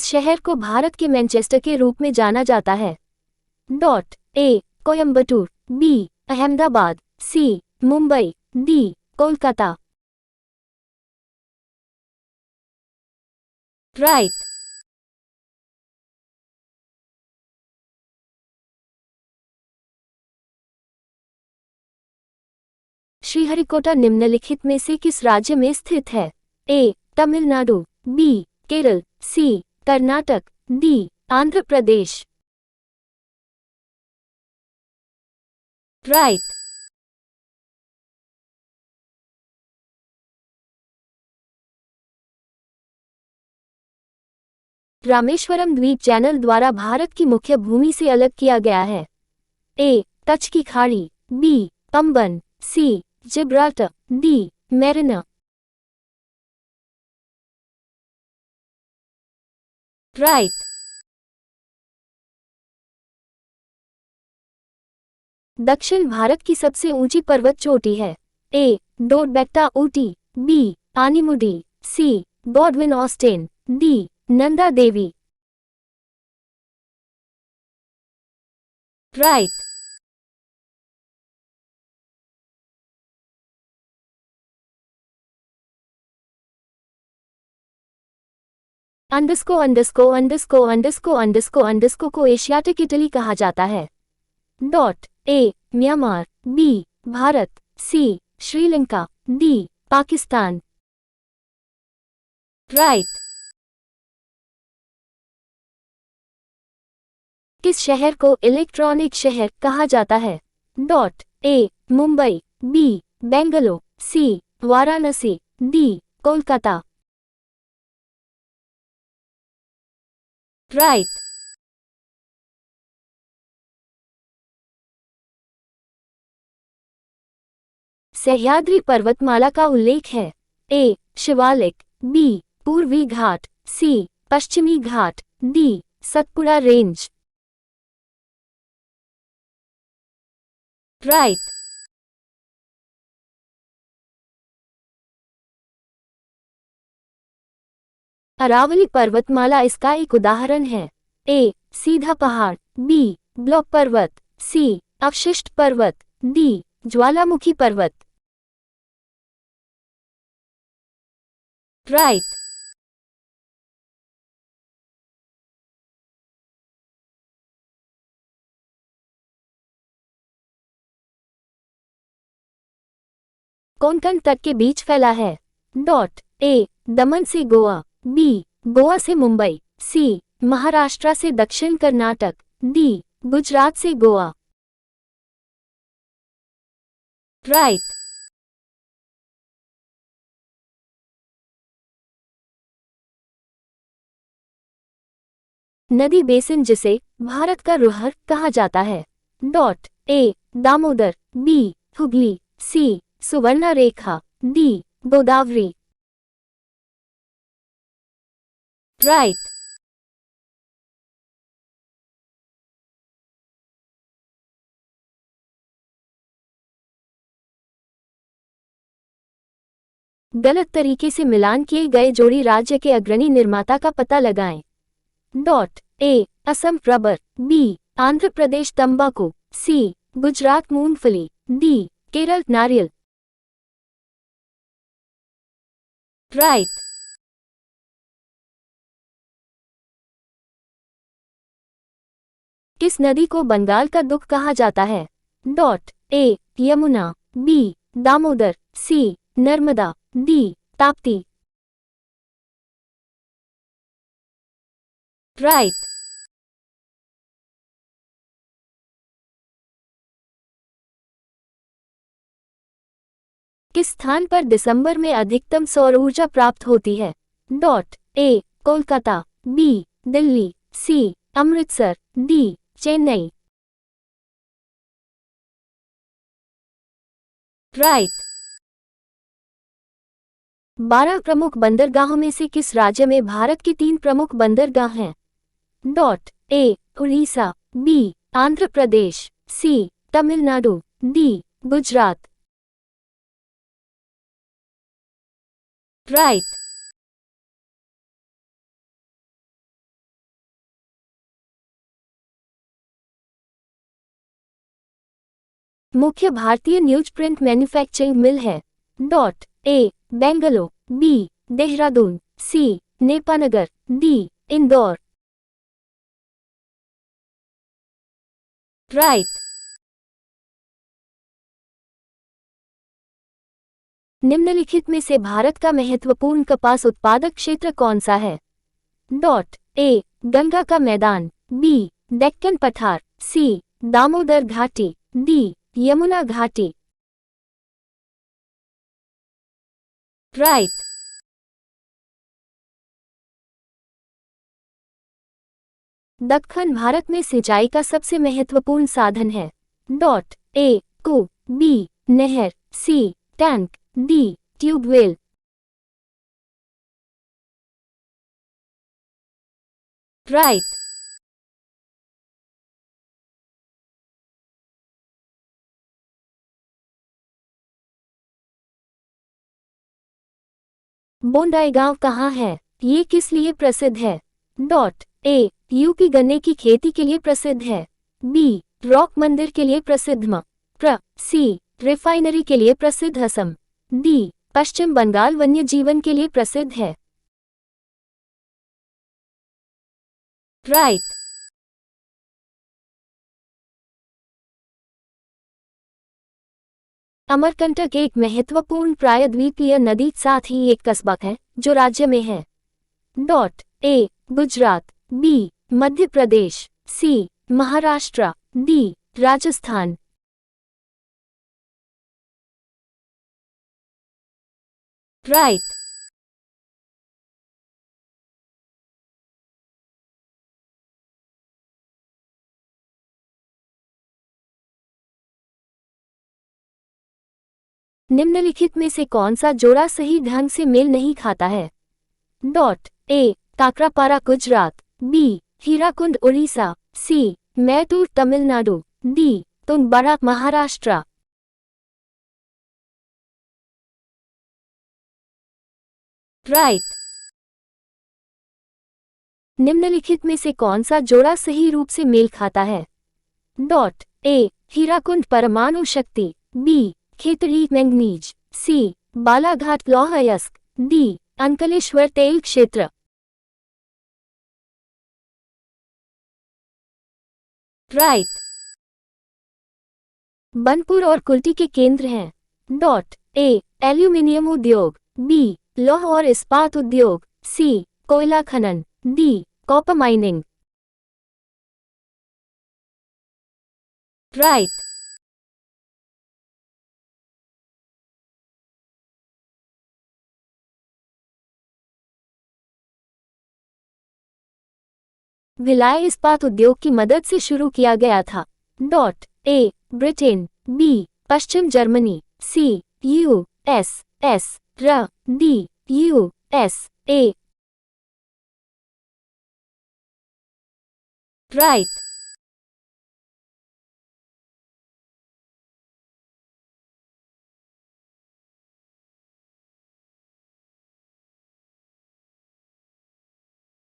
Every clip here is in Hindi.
किस शहर को भारत के मैनचेस्टर के रूप में जाना जाता है? Dot A Coimbatore, B Ahmedabad, C Mumbai, D Kolkata. Right. Sriharikota निम्नलिखित में से किस राज्य में स्थित है? A Tamil Nadu, B Kerala, C Karnataka, D Andhra Pradesh. Right. Rameswaram द्वीप चैनल द्वारा भारत की मुख्य भूमि से अलग किया गया है। ए कच्छ की खाड़ी, B Pamban, C Gibraltar, D Marina. Right. दक्षिण भारत की सबसे ऊंची पर्वत चोटी है। A Doddabetta Ooty, B Anamudi, C Godwin Austen, D Nanda Devi. Right. अंडस्को को एशियाटिक इटली कहा जाता है। Dot A Myanmar, B Bharat, C Sri Lanka, D Pakistan. Right. किस शहर को इलेक्ट्रॉनिक शहर कहा जाता है? Dot A Mumbai, B Bengaluru, C Varanasi, D Kolkata. Right. Sahyadri पर्वतमाला का उल्लेख है। ए शिवालिक, बी पूर्वी घाट, सी पश्चिमी घाट, D Satpura range. Right. Aravalli पर्वतमाला इसका एक उदाहरण है। ए सीधा पहाड़, बी ब्लॉक पर्वत, सी अवशिष्ट पर्वत, डी ज्वालामुखी पर्वत। राइट। कोंकण तट के बीच फैला है। डॉट ए दमन से गोवा, बी गोवा से मुंबई, सी महाराष्ट्र से दक्षिण कर्नाटक, डी गुजरात से गोवा। राइट। नदी बेसिन जिसे भारत का रुहर कहा जाता है। Dot A Damodar, B Hooghly, C Subarnarekha, D Godavari. Right. गलत तरीके से मिलान किए गए जोड़ी राज्य के अग्रणी निर्माता का पता लगाएं। Dot A Assam rubber, B Andhra Pradesh तंबाकू, सी गुजरात मूंगफली, डी केरल नारियल। राइट। किस नदी को बंगाल का दुख कहा जाता है? Dot A Yamuna, B Damodar, C Narmada, D Tapti. Right. किस स्थान पर दिसंबर में अधिकतम सौर ऊर्जा प्राप्त होती है? Dot A Kolkata, B Delhi, C Amritsar, D Chennai. Right. 12 प्रमुख बंदरगाहों में से किस राज्य में भारत की 3 प्रमुख बंदरगाह हैं? Dot A Orissa, B Andhra Pradesh, C Tamil Nadu, D Gujarat. Right. मुख्य भारतीय न्यूज प्रिंट मैन्युफैक्चरिंग मिल है? Dot A Bangalore, B Dehradun, C Nepanagar, D Indore. Right. निम्नलिखित में से भारत का महत्वपूर्ण कपास उत्पादक क्षेत्र कौन सा है? डॉट ए गंगा का मैदान, बी डेक्कन पठार, सी दामोदर घाटी, डी यमुना घाटी। राइट। दक्खन भारत में सिंचाई का सबसे महत्वपूर्ण साधन है? डॉट ए कुआं, बी नहर, सी टैंक, डी ट्यूबवेल। राइट। बोंडाईगांव कहाँ है? ये किस लिए प्रसिद्ध है? डॉट ए यूपी गन्ने की खेती के लिए प्रसिद्ध है, बी रॉक मंदिर के लिए प्रसिद्ध, सी रिफाइनरी के लिए प्रसिद्ध, असम, डी पश्चिम बंगाल वन्य जीवन के लिए प्रसिद्ध है। राइट। अमरकंटक एक महत्वपूर्ण प्रायद्वीपीय नदी साथ ही एक कस्बा है जो राज्य में है? Dot A Gujarat, B Madhya Pradesh, C Maharashtra, D Rajasthan. Right. निम्नलिखित में से कौन सा जोड़ा सही ढंग से मेल नहीं खाता है? Dot A Kakrapara Gujarat, B Hirakud Orissa, C Mettur Tamil Nadu, D Tungabhadra Maharashtra. Right. निम्नलिखित में से कौन सा जोड़ा सही रूप से मेल खाता है? डॉट ए हीराकुंड परमाणु शक्ति, बी खेतड़ी मैंगनीज, सी बालाघाट लौह अयस्क, डी अंकलेश्वर तेल क्षेत्र। राइट। बनपुर और कुल्टी के केंद्र हैं? डॉट ए एल्यूमिनियम उद्योग, बी लौह और इस्पात उद्योग, सी कोयला खनन, D copper mining. Right. Bhilai इस्पात उद्योग की मदद से शुरू किया गया था? डॉट ए ब्रिटेन, बी पश्चिम Germany, C US, D USA. Right.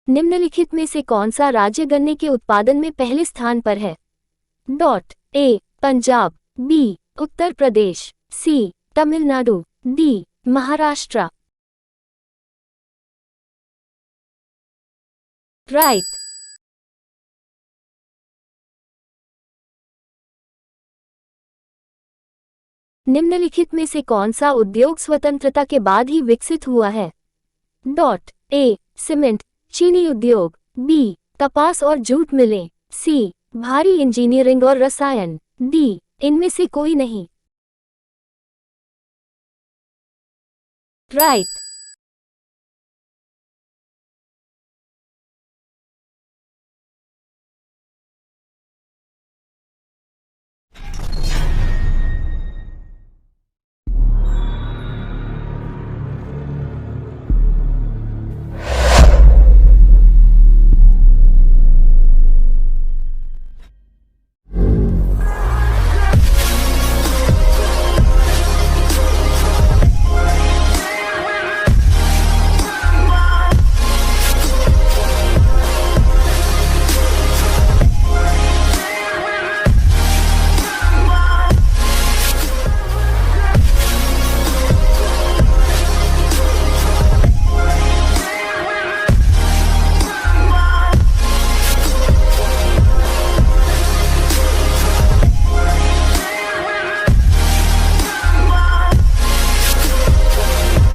निम्नलिखित में से कौन सा राज्य गन्ने के उत्पादन में पहले स्थान पर है? Dot A Punjab, B Uttar Pradesh, C Tamil Nadu, D Maharashtra. Right. निम्नलिखित में से कौन सा उद्योग स्वतंत्रता के बाद ही विकसित हुआ है? डॉट ए सीमेंट चीनी उद्योग, बी कपास और जूट मिलें, सी भारी इंजीनियरिंग और रसायन, डी इनमें से कोई नहीं। राइट।